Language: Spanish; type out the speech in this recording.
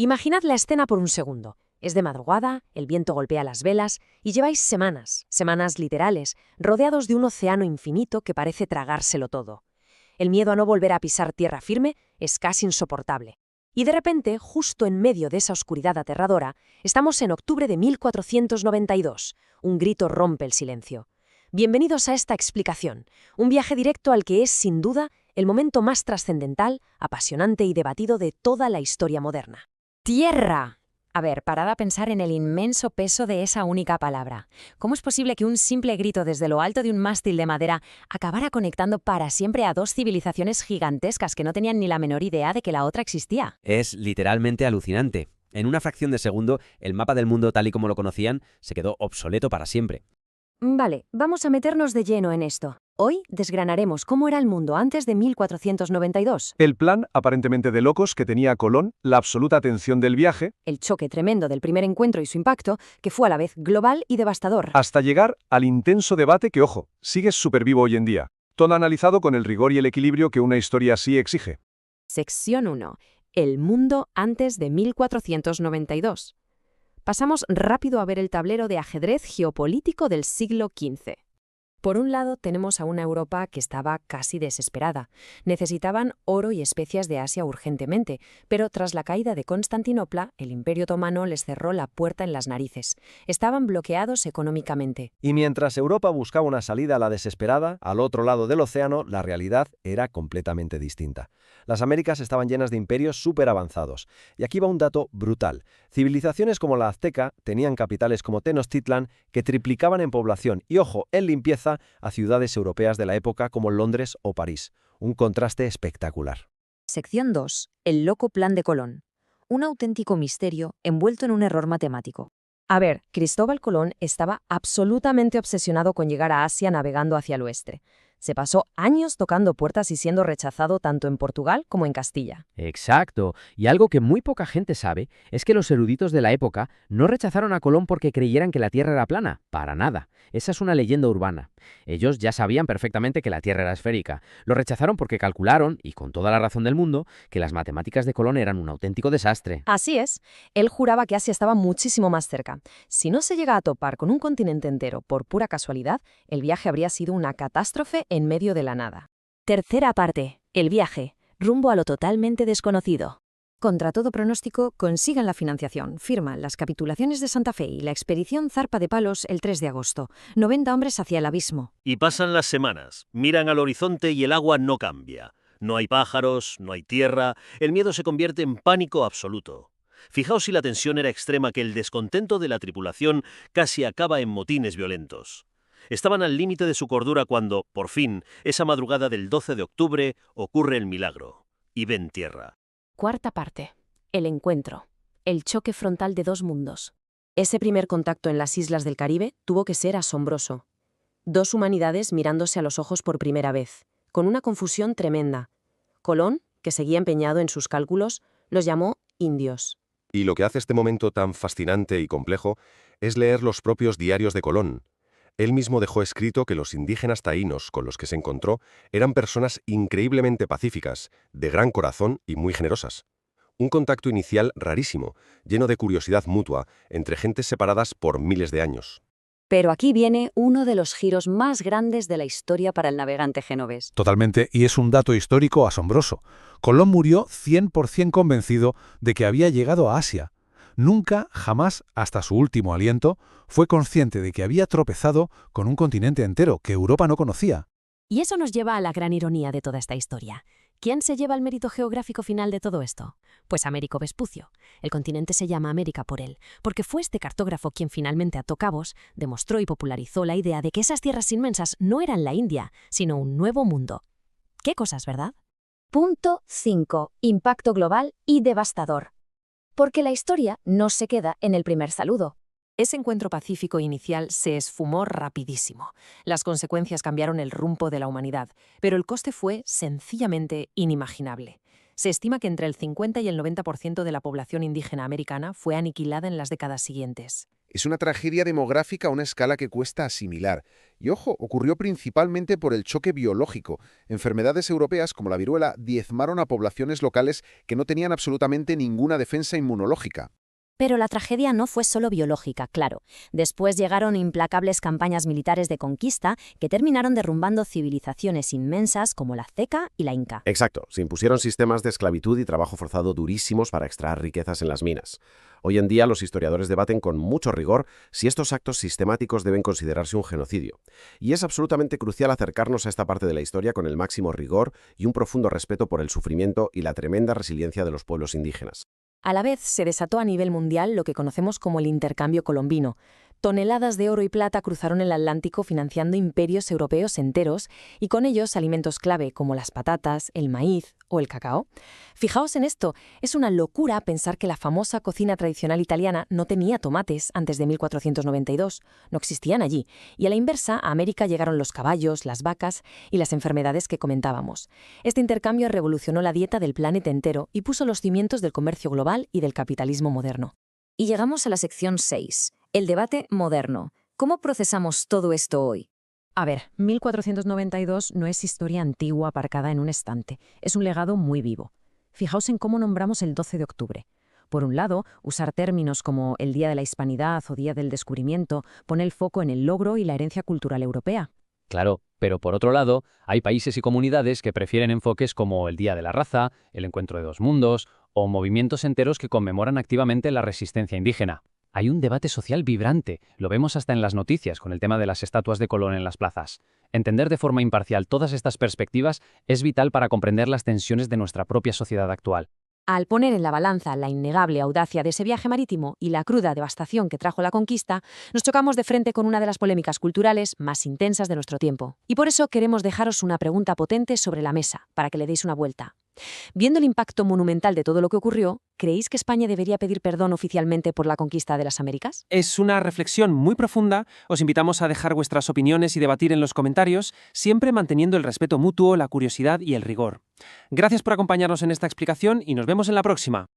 Imaginad la escena por un segundo. Es de madrugada, el viento golpea las velas y lleváis semanas literales, rodeados de un océano infinito que parece tragárselo todo. El miedo a no volver a pisar tierra firme es casi insoportable. Y de repente, justo en medio de esa oscuridad aterradora, estamos en octubre de 1492. Un grito rompe el silencio. Bienvenidos a esta explicación, un viaje directo al que es, sin duda, el momento más trascendental, apasionante y debatido de toda la historia moderna. ¡Tierra! A ver, parad a pensar en el inmenso peso de esa única palabra. ¿Cómo es posible que un simple grito desde lo alto de un mástil de madera acabara conectando para siempre a dos civilizaciones gigantescas que no tenían ni la menor idea de que la otra existía? Es literalmente alucinante. En una fracción de segundo, el mapa del mundo tal y como lo conocían se quedó obsoleto para siempre. Vale, vamos a meternos de lleno en esto. Hoy desgranaremos cómo era el mundo antes de 1492. El plan, aparentemente de locos, que tenía Colón, la absoluta atención del viaje, El choque tremendo del primer encuentro y su impacto, que fue a la vez global y devastador. hasta llegar al intenso debate que, ojo, sigue súper vivo hoy en día. Todo analizado con el rigor y el equilibrio que una historia así exige. Sección 1. El mundo antes de 1492. Pasamos rápido a ver el tablero de ajedrez geopolítico del siglo XV. Por un lado, tenemos a una Europa que estaba casi desesperada. Necesitaban oro y especias de Asia urgentemente, pero tras la caída de Constantinopla, el Imperio Otomano les cerró la puerta en las narices. Estaban bloqueados económicamente. Y mientras Europa buscaba una salida a la desesperada, al otro lado del océano, la realidad era completamente distinta. Las Américas estaban llenas de imperios súper avanzados. Y aquí va un dato brutal. Civilizaciones como la azteca tenían capitales como Tenochtitlan que triplicaban en población y, ojo, en limpieza a ciudades europeas de la época como Londres o París. Un contraste espectacular. Sección 2. El loco plan de Colón. Un auténtico misterio envuelto en un error matemático. A ver, Cristóbal Colón estaba absolutamente obsesionado con llegar a Asia navegando hacia el oeste. Se pasó años tocando puertas y siendo rechazado tanto en Portugal como en Castilla. Exacto. Y algo que muy poca gente sabe es que los eruditos de la época no rechazaron a Colón porque creyeran que la Tierra era plana. Para nada. Esa es una leyenda urbana. Ellos ya sabían perfectamente que la Tierra era esférica. Lo rechazaron porque calcularon, y con toda la razón del mundo, que las matemáticas de Colón eran un auténtico desastre. Así es, él juraba que Asia estaba muchísimo más cerca. Si no se llega a topar con un continente entero por pura casualidad, el viaje habría sido una catástrofe en medio de la nada. Tercera parte, el viaje, rumbo a lo totalmente desconocido. Contra todo pronóstico, consigan la financiación, firman las capitulaciones de Santa Fe y la expedición zarpa de Palos el 3 de agosto. 90 hombres hacia el abismo. Y pasan las semanas, miran al horizonte y el agua no cambia. No hay pájaros, no hay tierra, el miedo se convierte en pánico absoluto. Fijaos si la tensión era extrema que el descontento de la tripulación casi acaba en motines violentos. Estaban al límite de su cordura cuando, por fin, esa madrugada del 12 de octubre, ocurre el milagro. Y ven tierra. Cuarta parte, el encuentro, el choque frontal de dos mundos. Ese primer contacto en las islas del Caribe tuvo que ser asombroso. Dos humanidades mirándose a los ojos por primera vez, con una confusión tremenda. Colón, que seguía empeñado en sus cálculos, los llamó indios. Y lo que hace este momento tan fascinante y complejo es leer los propios diarios de Colón. Él mismo dejó escrito que los indígenas taínos con los que se encontró eran personas increíblemente pacíficas, de gran corazón y muy generosas. Un contacto inicial rarísimo, lleno de curiosidad mutua, entre gentes separadas por miles de años. Pero aquí viene uno de los giros más grandes de la historia para el navegante genovés. Totalmente, y es un dato histórico asombroso. Colón murió 100% convencido de que había llegado a Asia. Nunca, jamás, hasta su último aliento, fue consciente de que había tropezado con un continente entero que Europa no conocía. Y eso nos lleva a la gran ironía de toda esta historia. ¿Quién se lleva el mérito geográfico final de todo esto? Pues Américo Vespucio. El continente se llama América por él, porque fue este cartógrafo quien finalmente ató cabos, demostró y popularizó la idea de que esas tierras inmensas no eran la India, sino un nuevo mundo. ¿Qué cosas, verdad? Punto 5. Impacto global y devastador. Porque la historia no se queda en el primer saludo. Ese encuentro pacífico inicial se esfumó rapidísimo. Las consecuencias cambiaron el rumbo de la humanidad, pero el coste fue sencillamente inimaginable. Se estima que entre el 50 y el 90% de la población indígena americana fue aniquilada en las décadas siguientes. Es una tragedia demográfica a una escala que cuesta asimilar. Y ojo, ocurrió principalmente por el choque biológico. Enfermedades europeas como la viruela diezmaron a poblaciones locales que no tenían absolutamente ninguna defensa inmunológica. Pero la tragedia no fue solo biológica, claro. Después llegaron implacables campañas militares de conquista que terminaron derrumbando civilizaciones inmensas como la azteca y la inca. Exacto, se impusieron sistemas de esclavitud y trabajo forzado durísimos para extraer riquezas en las minas. Hoy en día los historiadores debaten con mucho rigor si estos actos sistemáticos deben considerarse un genocidio. Y es absolutamente crucial acercarnos a esta parte de la historia con el máximo rigor y un profundo respeto por el sufrimiento y la tremenda resiliencia de los pueblos indígenas. A la vez, se desató a nivel mundial lo que conocemos como el intercambio colombino. Toneladas de oro y plata cruzaron el Atlántico financiando imperios europeos enteros y con ellos alimentos clave como las patatas, el maíz o el cacao. Fijaos en esto, es una locura pensar que la famosa cocina tradicional italiana no tenía tomates antes de 1492, no existían allí, y a la inversa a América llegaron los caballos, las vacas y las enfermedades que comentábamos. Este intercambio revolucionó la dieta del planeta entero y puso los cimientos del comercio global y del capitalismo moderno. Y llegamos a la sección 6, el debate moderno. ¿Cómo procesamos todo esto hoy? A ver, 1492 no es historia antigua aparcada en un estante, es un legado muy vivo. Fijaos en cómo nombramos el 12 de octubre. Por un lado, usar términos como el Día de la Hispanidad o Día del Descubrimiento pone el foco en el logro y la herencia cultural europea. Claro, pero por otro lado, hay países y comunidades que prefieren enfoques como el Día de la Raza, el Encuentro de dos Mundos o movimientos enteros que conmemoran activamente la resistencia indígena. Hay un debate social vibrante, lo vemos hasta en las noticias con el tema de las estatuas de Colón en las plazas. Entender de forma imparcial todas estas perspectivas es vital para comprender las tensiones de nuestra propia sociedad actual. Al poner en la balanza la innegable audacia de ese viaje marítimo y la cruda devastación que trajo la conquista, nos chocamos de frente con una de las polémicas culturales más intensas de nuestro tiempo. Y por eso queremos dejaros una pregunta potente sobre la mesa, para que le deis una vuelta. Viendo el impacto monumental de todo lo que ocurrió, ¿creéis que España debería pedir perdón oficialmente por la conquista de las Américas? Es una reflexión muy profunda. Os invitamos a dejar vuestras opiniones y debatir en los comentarios, siempre manteniendo el respeto mutuo, la curiosidad y el rigor. Gracias por acompañarnos en esta explicación y nos vemos en la próxima.